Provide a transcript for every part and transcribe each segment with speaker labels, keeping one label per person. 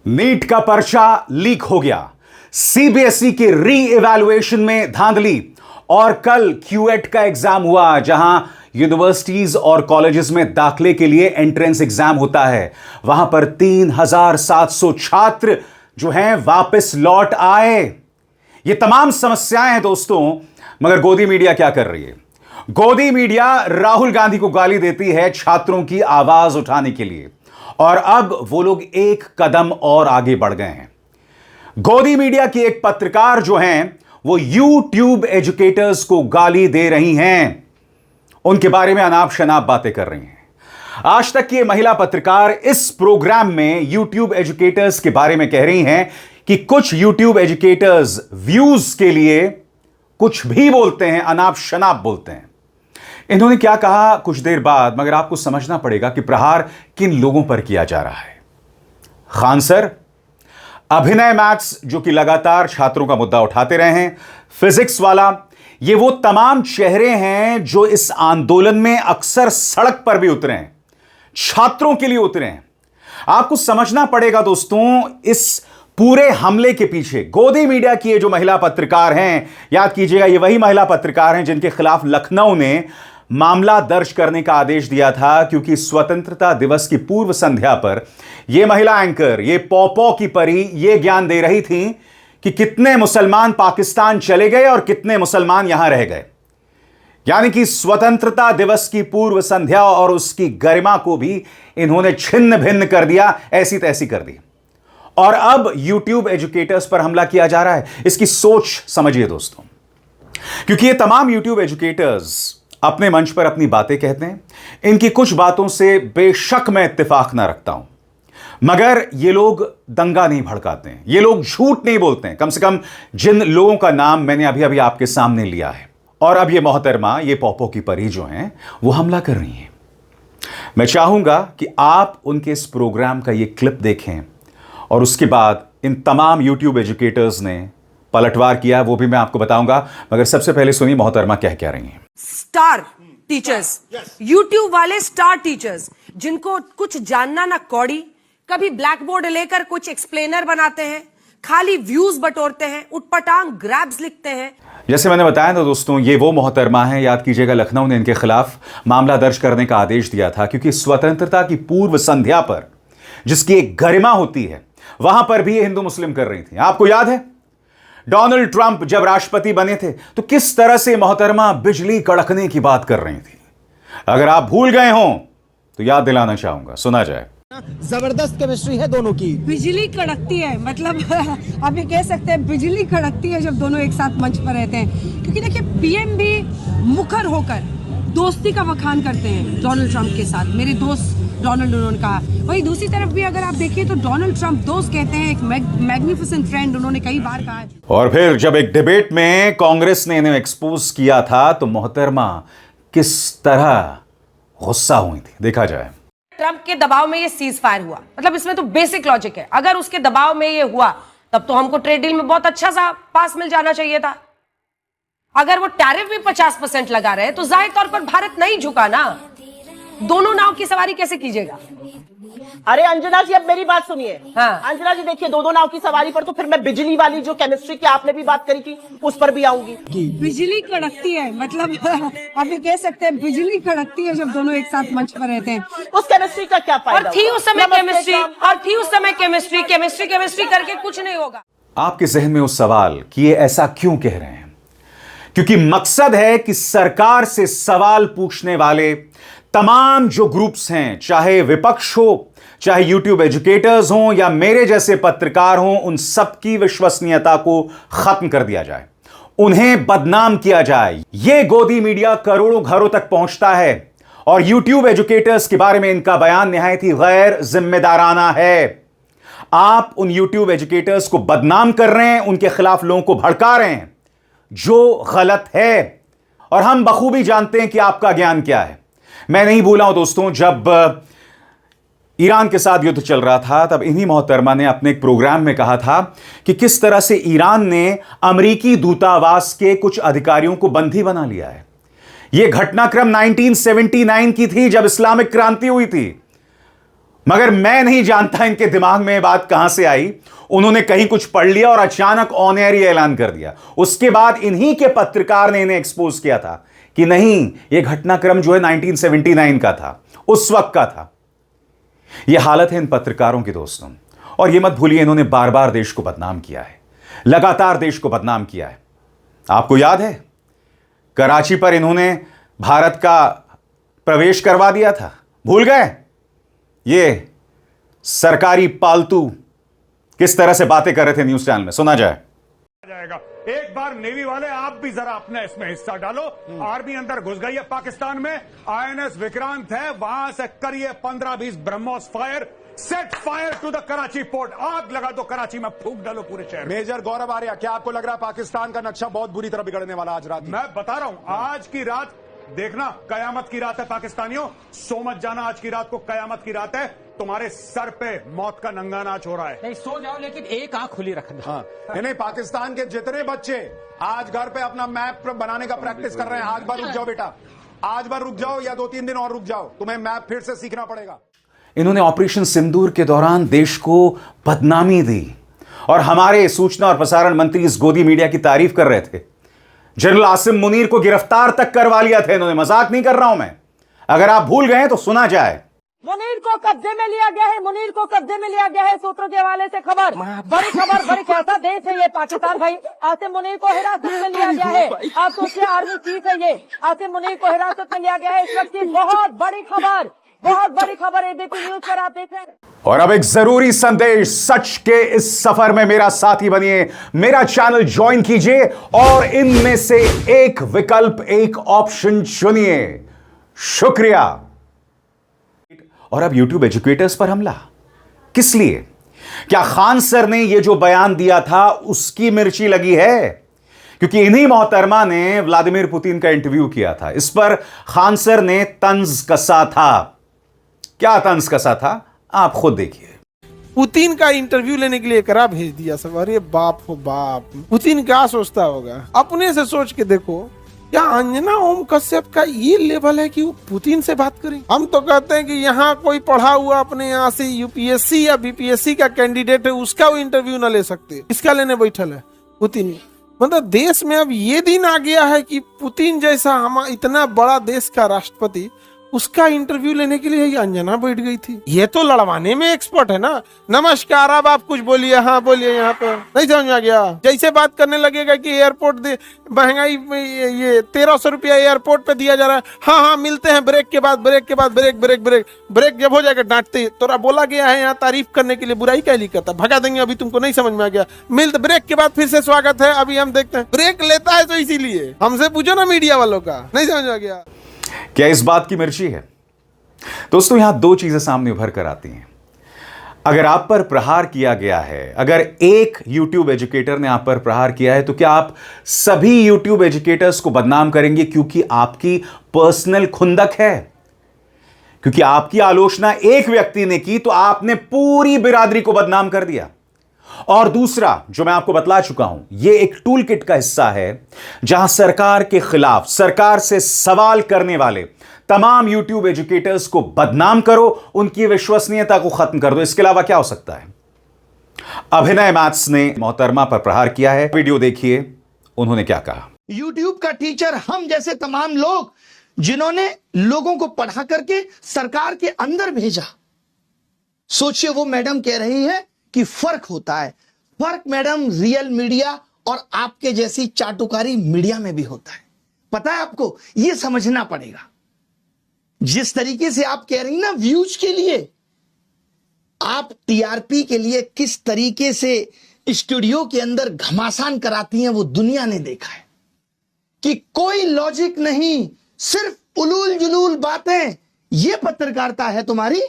Speaker 1: NEET का पर्चा leak हो गया, सीबीएसई की री इवैल्यूएशन में धांधली और कल क्यूएट का एग्जाम हुआ जहां यूनिवर्सिटीज और कॉलेजेस में दाखिले के लिए एंट्रेंस एग्जाम होता है। वहां पर 3700 छात्र जो हैं वापस लौट आए। ये तमाम समस्याएं हैं दोस्तों, मगर गोदी मीडिया क्या कर रही है? गोदी मीडिया राहुल गांधी को गाली देती है छात्रों की आवाज उठाने के लिए, और अब वो लोग एक कदम और आगे बढ़ गए हैं। गोदी मीडिया की एक पत्रकार जो हैं वो यूट्यूब एजुकेटर्स को गाली दे रही हैं, उनके बारे में अनाप शनाप बातें कर रही हैं। आज तक की महिला पत्रकार इस प्रोग्राम में यूट्यूब एजुकेटर्स के बारे में कह रही हैं कि कुछ यूट्यूब एजुकेटर्स व्यूज के लिए कुछ भी बोलते हैं, अनाप शनाप बोलते हैं। इन्होंने क्या कहा कुछ देर बाद, मगर आपको समझना पड़ेगा कि प्रहार किन लोगों पर किया जा रहा है। खान सर, अभिनय मैथ्स जो कि लगातार छात्रों का मुद्दा उठाते रहे हैं, फिजिक्स वाला, ये वो तमाम चेहरे हैं जो इस आंदोलन में अक्सर सड़क पर भी उतरे हैं, छात्रों के लिए उतरे हैं। आपको समझना पड़ेगा दोस्तों, इस पूरे हमले के पीछे गोदी मीडिया की ये जो महिला पत्रकार हैं, याद कीजिएगा ये वही महिला पत्रकार हैं जिनके खिलाफ लखनऊ ने मामला दर्ज करने का आदेश दिया था, क्योंकि स्वतंत्रता दिवस की पूर्व संध्या पर यह महिला एंकर, ये पौ की परी, ये ज्ञान दे रही थी कि कितने मुसलमान पाकिस्तान चले गए और कितने मुसलमान यहां रह गए। यानी कि स्वतंत्रता दिवस की पूर्व संध्या और उसकी गरिमा को भी इन्होंने छिन्न भिन्न कर दिया, ऐसी तैसी कर दी। और अब यूट्यूब एजुकेटर्स पर हमला किया जा रहा है। इसकी सोच समझिए दोस्तों, क्योंकि ये तमाम यूट्यूब एजुकेटर्स अपने मंच पर अपनी बातें कहते हैं। इनकी कुछ बातों से बेशक मैं इत्तेफाक ना रखता हूं, मगर ये लोग दंगा नहीं भड़काते हैं, ये लोग झूठ नहीं बोलते हैं। कम से कम जिन लोगों का नाम मैंने अभी अभी आपके सामने लिया है, और अब ये मोहतरमा, ये पौ की परी जो हैं वो हमला कर रही हैं। मैं चाहूंगा कि आप उनके इस प्रोग्राम का ये क्लिप देखें और उसके बाद इन तमाम यूट्यूब एजुकेटर्स ने पलटवार किया, वो भी मैं आपको बताऊंगा। मगर सबसे पहले सुनिए मोहतरमा क्या रही हैं।
Speaker 2: स्टार टीचर्स, यूट्यूब वाले स्टार टीचर्स जिनको कुछ जानना ना कौड़ी, कभी ब्लैक बोर्ड लेकर कुछ एक्सप्लेनर बनाते हैं, खाली व्यूज बटोरते हैं, उटपटांग ग्रैब्स लिखते हैं।
Speaker 1: जैसे मैंने बताया ना दोस्तों, ये वो मोहतरमा है, याद कीजिएगा लखनऊ ने इनके खिलाफ मामला दर्ज करने का आदेश दिया था, क्योंकि स्वतंत्रता की पूर्व संध्या पर जिसकी एक गरिमा होती है, वहां पर भी ये हिंदू मुस्लिम कर रही थी। आपको याद है डोनाल्ड ट्रंप जब राष्ट्रपति बने थे तो किस तरह से मोहतरमा बिजली कड़कने की बात कर रही थी। अगर आप भूल गए हों तो याद दिलाना चाहूंगा, सुना जाए।
Speaker 3: जबरदस्त केमिस्ट्री है दोनों की।
Speaker 2: बिजली कड़कती है, मतलब आप ये कह सकते हैं बिजली कड़कती है जब दोनों एक साथ मंच पर रहते हैं। क्योंकि देखिए पीएम भी मुखर होकर दोस्ती का बखान करते हैं डोनाल्ड ट्रंप के साथ, मेरे दोस्त डोनाल्ड, उन्होंने कहा। वहीं दूसरी तरफ भी अगर आप देखिए तो डोनाल्ड ट्रंप दोस्त कहते हैं, एक मैग्निफिसेंट फ्रेंड उन्होंने कई बार कहा है।
Speaker 1: और फिर जब एक डिबेट में कांग्रेस ने इन्हें एक्सपोज किया था तो मोहतरमा किस तरह गुस्सा हुई थी, देखा जाए।
Speaker 2: ट्रंप के दबाव में ये सीज फायर हुआ, मतलब इसमें तो बेसिक लॉजिक है, अगर उसके दबाव में ये हुआ तब तो हमको ट्रेड डील में बहुत अच्छा सा पास मिल जाना चाहिए था। अगर वो टैरिफ भी 50% लगा रहे तो जाहिर तौर पर भारत नहीं झुका ना। दोनों नाव की सवारी कैसे कीजिएगा?
Speaker 4: अरे अंजना जी, अब मेरी बात सुनिए।
Speaker 2: हाँ।
Speaker 4: अंजना जी देखिए, दो नाव की सवारी पर तो फिर मैं बिजली वाली जो केमिस्ट्री की आपने भी बात करी थी उस पर भी आऊंगी।
Speaker 2: बिजली कड़कती है, मतलब आप ये कह सकते हैं बिजली कड़कती है जब दोनों एक साथ मंच पर रहते हैं।
Speaker 4: उस केमिस्ट्री का क्या फायदा?
Speaker 2: और थी उस समय केमिस्ट्री, और थी उस समय केमिस्ट्री करके कुछ नहीं होगा। आपके
Speaker 1: जहन में उस सवाल कि ये ऐसा क्यों कह रहे हैं? क्योंकि मकसद है कि सरकार से सवाल पूछने वाले तमाम जो ग्रुप्स हैं, चाहे विपक्ष हो, चाहे यूट्यूब एजुकेटर्स हों या मेरे जैसे पत्रकार हों, उन सबकी विश्वसनीयता को खत्म कर दिया जाए, उन्हें बदनाम किया जाए। यह गोदी मीडिया करोड़ों घरों तक पहुंचता है, और यूट्यूब एजुकेटर्स के बारे में इनका बयान निहायत ही गैर जिम्मेदाराना है। आप उन यूट्यूब एजुकेटर्स को बदनाम कर रहे हैं, उनके खिलाफ लोगों को भड़का रहे हैं, जो गलत है। और हम बखूबी जानते हैं कि आपका ज्ञान क्या है। मैं नहीं भूला हूं दोस्तों, जब ईरान के साथ युद्ध चल रहा था तब इन्हीं मोहतरमा ने अपने एक प्रोग्राम में कहा था कि किस तरह से ईरान ने अमेरिकी दूतावास के कुछ अधिकारियों को बंदी बना लिया है। यह घटनाक्रम 1979 की थी, जब इस्लामिक क्रांति हुई थी। मगर मैं नहीं जानता इनके दिमाग में ये बात कहां से आई। उन्होंने कहीं कुछ पढ़ लिया और अचानक ऑन एयर ये ऐलान कर दिया। उसके बाद इन्हीं के पत्रकार ने इन्हें एक्सपोज किया था कि नहीं, यह घटनाक्रम जो है 1979 का था, उस वक्त का था। यह हालत है इन पत्रकारों की दोस्तों। और यह मत भूलिए, इन्होंने बार बार देश को बदनाम किया है, लगातार देश को बदनाम किया है। आपको याद है कराची पर इन्होंने भारत का प्रवेश करवा दिया था, भूल गए? ये सरकारी पालतू किस तरह से बातें कर रहे थे न्यूज चैनल में, सुना जाए।
Speaker 5: जाएगा एक बार नेवी वाले आप भी जरा अपने इसमें हिस्सा डालो। आर्मी अंदर घुस गई है पाकिस्तान में, INS विक्रांत है, वहां से करिए 15-20 BrahMos fire, set fire to the Karachi port, आग लगा दो कराची में, फूंक डालो पूरे शहर।
Speaker 6: मेजर गौरव आर्या, क्या आपको लग रहा है पाकिस्तान का नक्शा बहुत बुरी तरह बिगड़ने वाला आज रात?
Speaker 5: मैं बता रहा हूं, आज की रात देखना कयामत की रात है पाकिस्तानियों, सो मत जाना, आज की रात को कयामत की रात है। तुम्हारे सर पे मौत का नंगा नाच हो रहा है।
Speaker 7: नहीं सो जाओ, लेकिन एक आंख खुली रखना।
Speaker 6: हाँ नहीं, पाकिस्तान के जितने बच्चे आज घर पे अपना मैप बनाने का प्रैक्टिस कर रहे हैं, आज बार रुक जाओ बेटा, आज बार रुक जाओ, या 2-3 दिन और रुक जाओ, तुम्हें मैप फिर से सीखना पड़ेगा।
Speaker 1: इन्होंने ऑपरेशन सिंदूर के दौरान देश को बदनामी दी और हमारे सूचना और प्रसारण मंत्री इस गोदी मीडिया की तारीफ कर रहे थे। जनरल आसिम मुनीर को गिरफ्तार तक करवा लिया था इन्होंने, मजाक नहीं कर रहा हूं मैं। अगर आप भूल गए तो सुना जाए।
Speaker 4: मुनीर को कब्जे में लिया गया है, मुनीर को कब्जे में लिया गया है, सूत्रों के हवाले से खबर, बड़ी खबर, बड़ी कैसा देश है ये पाकिस्तान भाई। आसिम मुनीर को हिरासत में लिया गया है। आप सोचिए, आर्मी चीफ है ये, आसिम मुनीर को हिरासत में लिया गया है। इस वक्त की बहुत बड़ी खबर, बहुत बड़ी खबर एबीपी न्यूज पर आप देख रहे हैं।
Speaker 1: और अब एक जरूरी संदेश, सच के इस सफर में मेरा साथी बनिए, मेरा चैनल ज्वाइन कीजिए और इनमें से एक विकल्प, एक ऑप्शन चुनिए। शुक्रिया। और अब YouTube एजुकेटर्स पर हमला किस लिए? क्या खान सर ने यह जो बयान दिया था उसकी मिर्ची लगी है? क्योंकि इन्हीं मोहतरमा ने व्लादिमीर पुतिन का इंटरव्यू किया था, इस पर खान सर ने तंज कसा था। क्या तंज कसा था आप खुद देखिए।
Speaker 8: पुतिन का इंटरव्यू लेने के लिए करा भेज दिया सब। अरे बाप हो बाप, पुतिन क्या सोचता होगा? अपने से सोच के देखो, क्या अंजना ओम कश्यप का ये लेवल है कि वो पुतिन से बात करें? हम तो कहते हैं कि यहाँ कोई पढ़ा हुआ अपने यहाँ से यूपीएससी या बीपीएससी का कैंडिडेट है, उसका वो इंटरव्यू न ले सकते, इसका लेने बैठल है पुतिन। मतलब देश में अब ये दिन आ गया है कि पुतिन जैसा हमारा इतना बड़ा देश का राष्ट्रपति, उसका इंटरव्यू लेने के लिए ये अंजना बैठ गई थी। ये तो लड़वाने में एक्सपर्ट है ना। नमस्कार, अब आप कुछ बोलिए। हाँ बोलिए, यहाँ पे नहीं समझ में गया। जैसे बात करने लगेगा कि एयरपोर्ट महंगाई में ये 1300 रुपया एयरपोर्ट पे दिया जा रहा है। हाँ हाँ मिलते हैं ब्रेक के बाद, ब्रेक के बाद, ब्रेक ब्रेक ब्रेक ब्रेक जब हो जाएगा डांटते, तोरा बोला गया है यहाँ तारीफ करने के लिए, बुराई क्या लिखा था, भगा देंगे। अभी तुमको नहीं समझ में आ गया, मिलते ब्रेक के बाद फिर से स्वागत है। अभी हम देखते हैं, ब्रेक लेता है तो इसीलिए। हमसे पूछो ना मीडिया वालों का, नहीं समझ में आ गया।
Speaker 1: क्या इस बात की मिर्ची है? दोस्तों, यहां दो चीजें सामने उभर कर आती हैं। अगर आप पर प्रहार किया गया है, अगर एक YouTube एजुकेटर ने आप पर प्रहार किया है, तो क्या आप सभी YouTube एजुकेटर्स को बदनाम करेंगे क्योंकि आपकी पर्सनल खुंदक है? क्योंकि आपकी आलोचना एक व्यक्ति ने की तो आपने पूरी बिरादरी को बदनाम कर दिया। और दूसरा, जो मैं आपको बतला चुका हूं, यह एक टूल किट का हिस्सा है जहां सरकार के खिलाफ, सरकार से सवाल करने वाले तमाम YouTube एजुकेटर्स को बदनाम करो, उनकी विश्वसनीयता को खत्म कर दो। इसके अलावा क्या हो सकता है? अभिनय मैथ्स ने मोहतरमा पर प्रहार किया है। वीडियो देखिए, उन्होंने क्या कहा।
Speaker 3: यूट्यूब का टीचर हम जैसे तमाम लोग जिन्होंने लोगों को पढ़ा करके सरकार के अंदर भेजा। सोचिए, वो मैडम कह रही है कि फर्क होता है। फर्क मैडम रियल मीडिया और आपके जैसी चाटुकारी मीडिया में भी होता है। पता है आपको, यह समझना पड़ेगा। जिस तरीके से आप कह रही ना व्यूज के लिए, आप टीआरपी के लिए किस तरीके से स्टूडियो के अंदर घमासान कराती हैं, वो दुनिया ने देखा है कि कोई लॉजिक नहीं, सिर्फ उलूल जुलूल बातें। ये पत्रकारिता है तुम्हारी।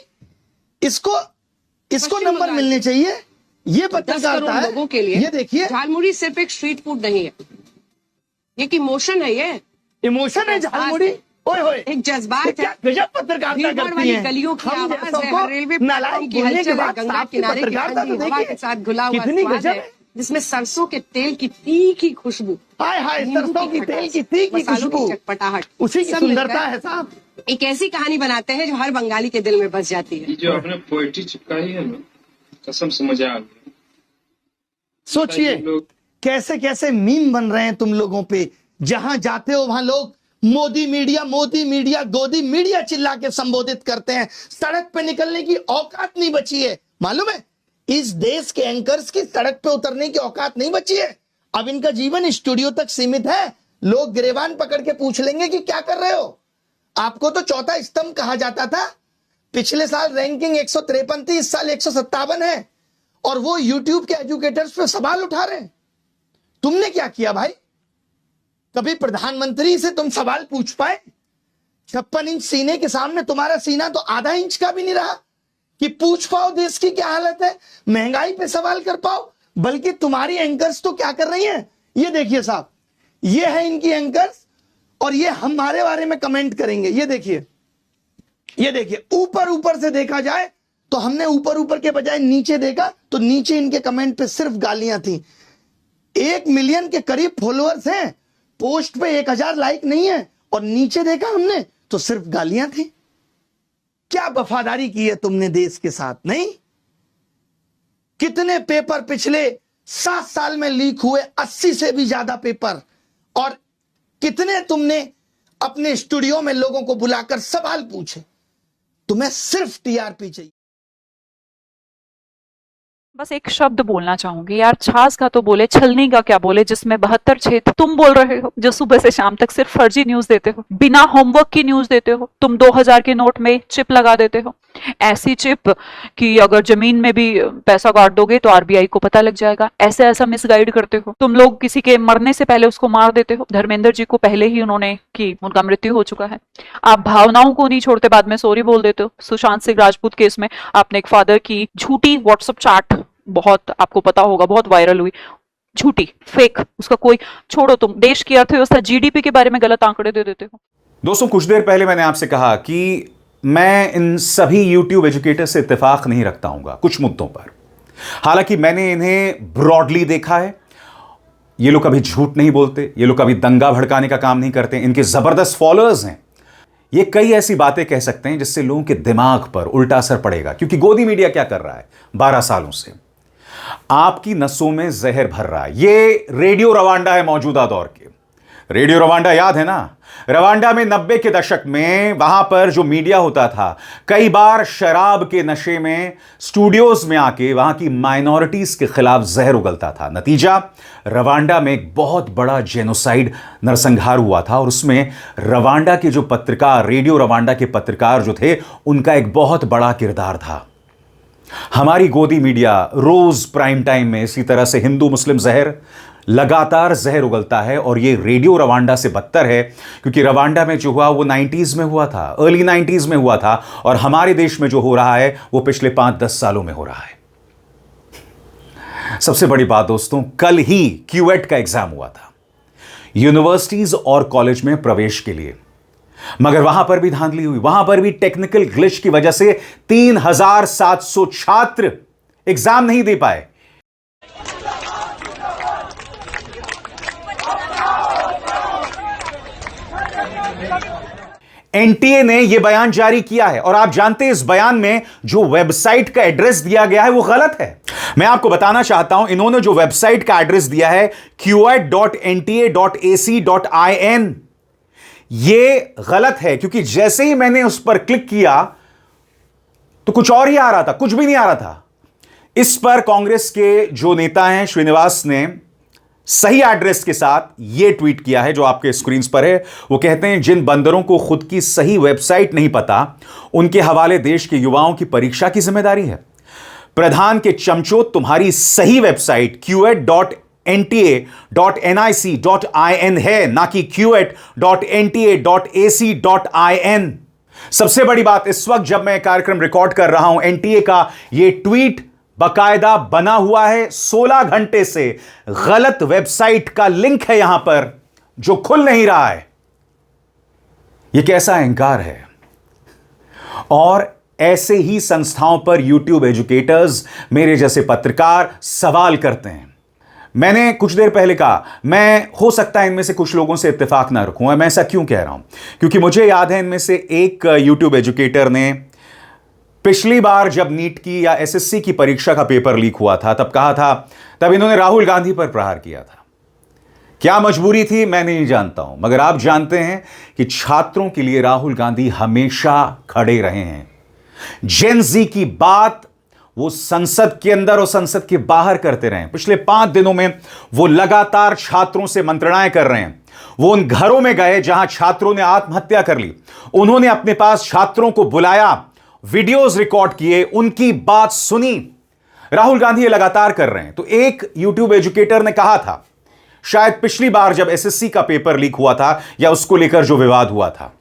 Speaker 3: इसको नंबर मिलने चाहिए। ये पत्रकारिता है
Speaker 2: लोगों के लिए।
Speaker 3: ये देखिए,
Speaker 2: झालमुड़ी सिर्फ एक स्ट्रीट फूड नहीं है, एक इमोशन है। ये
Speaker 3: इमोशन है झालमुड़ी। ओए होए,
Speaker 2: एक जज्बात है।
Speaker 3: गजब पत्रकारिता करती हैं।
Speaker 2: गलियों की
Speaker 3: हम
Speaker 2: आवाज
Speaker 3: जैसों
Speaker 2: है,
Speaker 3: को
Speaker 2: रेलवे
Speaker 3: नालायक
Speaker 2: की
Speaker 3: बोलने के
Speaker 2: हलचल है,
Speaker 3: बाद
Speaker 2: गंगा
Speaker 3: साफ की
Speaker 2: किनारे की
Speaker 3: पत्रकारिता
Speaker 2: ठंडी
Speaker 3: तो
Speaker 2: हवा
Speaker 3: देखिए।
Speaker 2: के साथ घुला हुआ
Speaker 3: कितनी
Speaker 2: स्वाद
Speaker 3: गजब
Speaker 2: है,
Speaker 3: है।
Speaker 2: जिसमें सरसों के तेल की तीखी खुशबू,
Speaker 3: हाय हाय,
Speaker 2: नींबू
Speaker 3: सरसों की तेल की तीखी
Speaker 2: मसालों
Speaker 3: खुशबू,
Speaker 2: चटपटाहट,
Speaker 3: उसी की
Speaker 2: सब
Speaker 3: सुंदरता
Speaker 2: मिलकर
Speaker 3: है साहब।
Speaker 2: एक ऐसी कहानी बनाते हैं जो हर बंगाली के दिल में बस जाती है।
Speaker 9: ये जो आपने पोएट्री चिपकाई है ना, कसम से मजा आ गया।
Speaker 3: सोचिए कैसे कैसे मीम बन रहे हैं तुम लोगों पे। जहां जाते हो वहां लोग मोदी मीडिया गोदी मीडिया चिल्ला के संबोधित करते हैं। सड़क पे निकलने की औकात नहीं बची है। मालूम है, इस देश के एंकर्स की सड़क पे उतरने की औकात नहीं बची है। अब इनका जीवन स्टूडियो तक सीमित है। लोग गिरेबान पकड़ के पूछ लेंगे कि क्या कर रहे हो। आपको तो चौथा स्तंभ कहा जाता था। पिछले साल रैंकिंग 153 थी, इस साल 157 है। और वो यूट्यूब के एजुकेटर्स पे सवाल उठा रहे हैं। तुमने क्या किया भाई? कभी प्रधानमंत्री से तुम सवाल पूछ पाए? 56 इंच सीने के सामने तुम्हारा सीना तो आधा इंच का भी नहीं रहा कि पूछ पाओ देश की क्या हालत है, महंगाई पे सवाल कर पाओ। बल्कि तुम्हारी एंकर्स तो क्या कर रही हैं, ये देखिए साहब, ये है इनकी एंकर्स और ये हमारे बारे में कमेंट करेंगे। ये देखिए ऊपर ऊपर से देखा जाए तो हमने ऊपर ऊपर के बजाय नीचे देखा तो नीचे इनके कमेंट पे सिर्फ गालियां थी। 1 मिलियन के करीब फॉलोअर्स हैं, पोस्ट पे 1000 लाइक नहीं है और नीचे देखा हमने तो सिर्फ गालियां थी। क्या वफादारी की है तुमने देश के साथ? नहीं। कितने पेपर पिछले 7 साल में लीक हुए, 80 से भी ज्यादा पेपर। और कितने तुमने अपने स्टूडियो में लोगों को बुलाकर सवाल पूछे। तुम्हें सिर्फ टीआरपी चाहिए।
Speaker 10: बस एक शब्द बोलना चाहूंगी यार, छाछ का तो बोले, छलनी का क्या बोले, जिसमें 72 क्षेत्र तुम बोल रहे हो, जो सुबह से शाम तक सिर्फ फर्जी न्यूज देते हो, बिना होमवर्क की न्यूज देते हो। तुम 2000 के नोट में चिप लगा देते हो, ऐसी चिप कि अगर जमीन में भी पैसा गाड़ दोगे तो आरबीआई को पता लग जाएगा। ऐसा मिसगाइड करते हो तुम लोग। किसी के मरने से पहले उसको मार देते हो। धर्मेंद्र जी को पहले ही उन्होंने की, उनका मृत्यु हो चुका है। आप भावनाओं को नहीं छोड़ते, बाद में सॉरी बोल देते हो। सुशांत सिंह राजपूत केस में आपने एक फादर की झूठी व्हाट्सएप चैट, बहुत आपको पता होगा, बहुत वायरल हुई, झूठी, फेक, उसका कोई छोड़ो। तुम देश की अर्थव्यवस्था, जीडीपी के बारे में गलत आंकड़े दे देते हो।
Speaker 1: दोस्तों, कुछ देर पहले मैंने आपसे कहा कि मैं इन सभी यूट्यूब एजुकेटर से इत्तेफाक नहीं रखता हूंगा कुछ मुद्दों पर। हालांकि मैंने इन्हें ब्रॉडली देखा है। ये लोग कभी झूठ नहीं बोलते, ये लोग कभी दंगा भड़काने का काम नहीं करते। इनके जबरदस्त फॉलोअर्स हैं। ये कई ऐसी बातें कह सकते हैं जिससे लोगों के दिमाग पर उल्टा असर पड़ेगा। क्योंकि गोदी मीडिया क्या कर रहा है 12 सालों से? आपकी नसों में जहर भर रहा है। ये रेडियो रवांडा है मौजूदा दौर के। रेडियो रवांडा याद है ना? रवांडा में 90 के दशक में वहां पर जो मीडिया होता था, कई बार शराब के नशे में स्टूडियोज में आके वहां की माइनॉरिटीज के खिलाफ जहर उगलता था। नतीजा, रवांडा में एक बहुत बड़ा जेनोसाइड, नरसंहार हुआ था। और उसमें रवांडा के जो पत्रकार, रेडियो रवांडा के पत्रकार जो थे, उनका एक बहुत बड़ा किरदार था। हमारी गोदी मीडिया रोज प्राइम टाइम में इसी तरह से हिंदू मुस्लिम जहर, लगातार जहर उगलता है। और ये रेडियो रवांडा से बदतर है, क्योंकि रवांडा में जो हुआ वो 90s में हुआ था, अर्ली 90s में हुआ था। और हमारे देश में जो हो रहा है वो पिछले 5-10 सालों में हो रहा है। सबसे बड़ी बात दोस्तों, कल ही क्यूएट का एग्जाम हुआ था यूनिवर्सिटीज और कॉलेज में प्रवेश के लिए। मगर वहां पर भी धांधली हुई। वहां पर भी टेक्निकल ग्लिच की वजह से 3700 छात्र एग्जाम नहीं दे पाए। एनटीए ने यह बयान जारी किया है और आप जानते हैं इस बयान में जो वेबसाइट का एड्रेस दिया गया है वो गलत है। मैं आपको बताना चाहता हूं, इन्होंने जो वेबसाइट का एड्रेस दिया है QAT.NTA.AC.IN, ये गलत है। क्योंकि जैसे ही मैंने उस पर क्लिक किया तो कुछ और ही आ रहा था, कुछ भी नहीं आ रहा था। इस पर कांग्रेस के जो नेता हैं श्रीनिवास ने सही एड्रेस के साथ यह ट्वीट किया है जो आपके स्क्रीन पर है। वो कहते हैं, जिन बंदरों को खुद की सही वेबसाइट नहीं पता, उनके हवाले देश के युवाओं की परीक्षा की जिम्मेदारी है। प्रधान के चमचों, तुम्हारी सही वेबसाइट QAT.NTA.NIC.IN है, ना कि QAT.NTA.AC.IN। सबसे बड़ी बात, इस वक्त जब मैं कार्यक्रम रिकॉर्ड कर रहा हूं, एनटीए का यह ट्वीट बकायदा बना हुआ है। 16 घंटे से गलत वेबसाइट का लिंक है यहां पर जो खुल नहीं रहा है। यह कैसा अहंकार है? और ऐसे ही संस्थाओं पर यूट्यूब एजुकेटर्स, मेरे जैसे पत्रकार सवाल करते हैं। मैंने कुछ देर पहले कहा, मैं हो सकता है इनमें से कुछ लोगों से इत्तेफाक ना रखूं। मैं ऐसा क्यों कह रहा हूं? क्योंकि मुझे याद है इनमें से एक यूट्यूब एजुकेटर ने पिछली बार जब नीट की या एसएससी की परीक्षा का पेपर लीक हुआ था तब कहा था, तब इन्होंने राहुल गांधी पर प्रहार किया था। क्या मजबूरी थी मैं नहीं जानता हूं, मगर आप जानते हैं कि छात्रों के लिए राहुल गांधी हमेशा खड़े रहे हैं। जेन जी की बात वो संसद के अंदर और संसद के बाहर करते रहे। पिछले 5 दिनों में वो लगातार छात्रों से मंत्रणाएं कर रहे हैं। वो उन घरों में गए जहां छात्रों ने आत्महत्या कर ली, उन्होंने अपने पास छात्रों को बुलाया, वीडियोस रिकॉर्ड किए, उनकी बात सुनी। राहुल गांधी ये लगातार कर रहे हैं। तो एक यूट्यूब एजुकेटर ने कहा था, शायद पिछली बार जब एसएससी का पेपर लीक हुआ था या उसको लेकर जो विवाद हुआ था,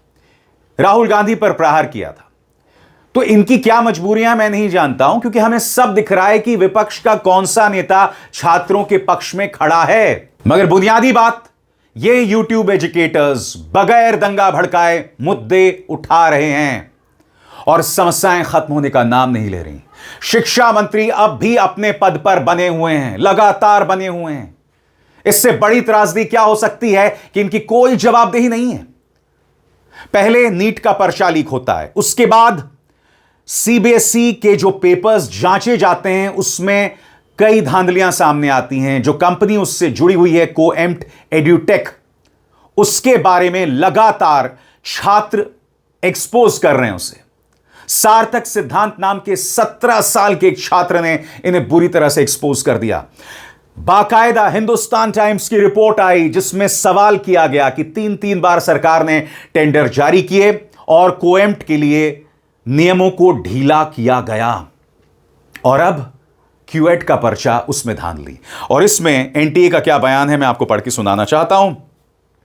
Speaker 1: राहुल गांधी पर प्रहार किया था। तो इनकी क्या मजबूरियां मैं नहीं जानता हूं, क्योंकि हमें सब दिख रहा है कि विपक्ष का कौन सा नेता छात्रों के पक्ष में खड़ा है। मगर बुनियादी बात, ये यूट्यूब एजुकेटर्स बगैर दंगा भड़काए मुद्दे उठा रहे हैं और समस्याएं खत्म होने का नाम नहीं ले रही। शिक्षा मंत्री अब भी अपने पद पर बने हुए हैं, लगातार बने हुए हैं। इससे बड़ी त्रासदी क्या हो सकती है कि इनकी कोई जवाबदेही नहीं है। पहले नीट का पर्चा लीक होता है, उसके बाद सीबीएसई के जो पेपर्स जांचे जाते हैं उसमें कई धांधलियां सामने आती हैं। जो कंपनी उससे जुड़ी हुई है कोएम्प्ट एड्यूटेक, उसके बारे में लगातार छात्र एक्सपोज कर रहे हैं उसे। सार्थक सिद्धांत नाम के 17 साल के एक छात्र ने इन्हें बुरी तरह से एक्सपोज कर दिया। बाकायदा हिंदुस्तान टाइम्स की रिपोर्ट आई जिसमें सवाल किया गया कि 3 बार सरकार ने टेंडर जारी किए और कोएम्प्ट के लिए नियमों को ढीला किया गया, और अब क्यूएट का पर्चा उसमें धांधली। और इसमें एनटीए का क्या बयान है मैं आपको पढ़ के सुनाना चाहता हूं।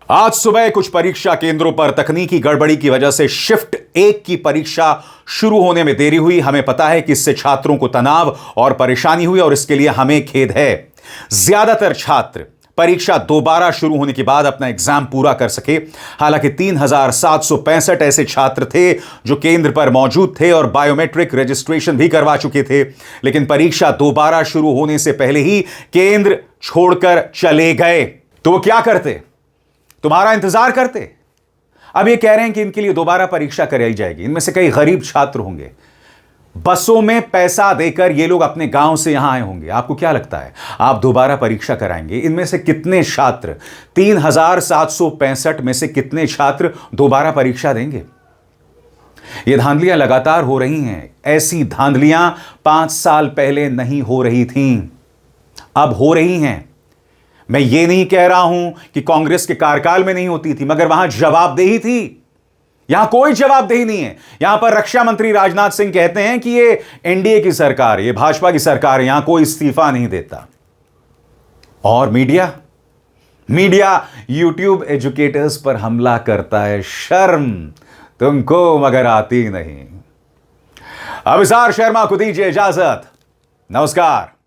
Speaker 1: आज सुबह कुछ परीक्षा केंद्रों पर तकनीकी गड़बड़ी की वजह से शिफ्ट 1 की परीक्षा शुरू होने में देरी हुई। हमें पता है कि इससे छात्रों को तनाव और परेशानी हुई और इसके लिए हमें खेद है। ज्यादातर छात्र परीक्षा दोबारा शुरू होने के बाद अपना एग्जाम पूरा कर सके। हालांकि 3765 ऐसे छात्र थे जो केंद्र पर मौजूद थे और बायोमेट्रिक रजिस्ट्रेशन भी करवा चुके थे, लेकिन परीक्षा दोबारा शुरू होने से पहले ही केंद्र छोड़कर चले गए। तो वो क्या करते? तुम्हारा इंतजार करते। अब ये कह रहे हैं कि इनके लिए दोबारा परीक्षा कराई जाएगी। इनमें से कई गरीब छात्र होंगे, बसों में पैसा देकर ये लोग अपने गांव से यहां आए होंगे। आपको क्या लगता है आप दोबारा परीक्षा कराएंगे? इनमें से कितने छात्र, 3765 में से कितने छात्र दोबारा परीक्षा देंगे? ये धांधलियां लगातार हो रही हैं। ऐसी धांधलियां 5 साल पहले नहीं हो रही थीं, अब हो रही हैं। मैं ये नहीं कह रहा हूं कि कांग्रेस के कार्यकाल में नहीं होती थी, मगर वहां जवाबदेही थी। यहां कोई जवाबदेही नहीं है। यहां पर रक्षा मंत्री राजनाथ सिंह कहते हैं कि ये एनडीए की सरकार, ये भाजपा की सरकार है, यहां कोई इस्तीफा नहीं देता। और मीडिया यूट्यूब एजुकेटर्स पर हमला करता है। शर्म तुमको मगर आती नहीं। अभिसार शर्मा को दीजिए इजाजत। नमस्कार।